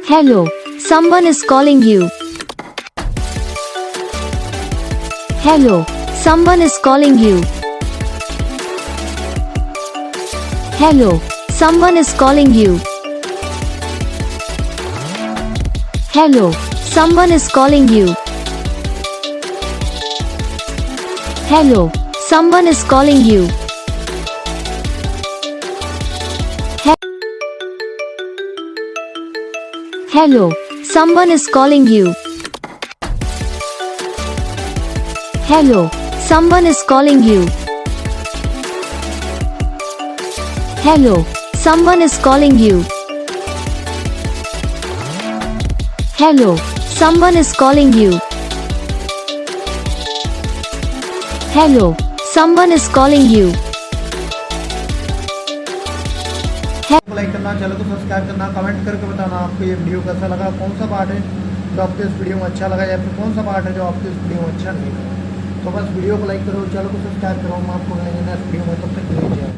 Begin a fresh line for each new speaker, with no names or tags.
Hello, someone is calling you. Hello, someone is calling you. Hello, someone is calling you. Hello, someone is calling you. Hello, someone is calling you. Hello, someone is calling you. Hello, someone is calling you. Hello, someone is calling you. Hello, someone is calling you. Hello, someone is calling you.
Like करना, channel को subscribe करना, comment करके बताना आपको ये video कैसा लगा, कौन सा पार्ट है जो आपको इस वीडियो में अच्छा लगा या फिर कौन सा पार्ट है जो आपको इस वीडियो में अच्छा नहीं लगा। तो बस वीडियो को लाइक करो, चैनल को सब्सक्राइब करो। हम आपको मिलेंगे नेक्स्ट वीडियो में, तब तक के लिए जय।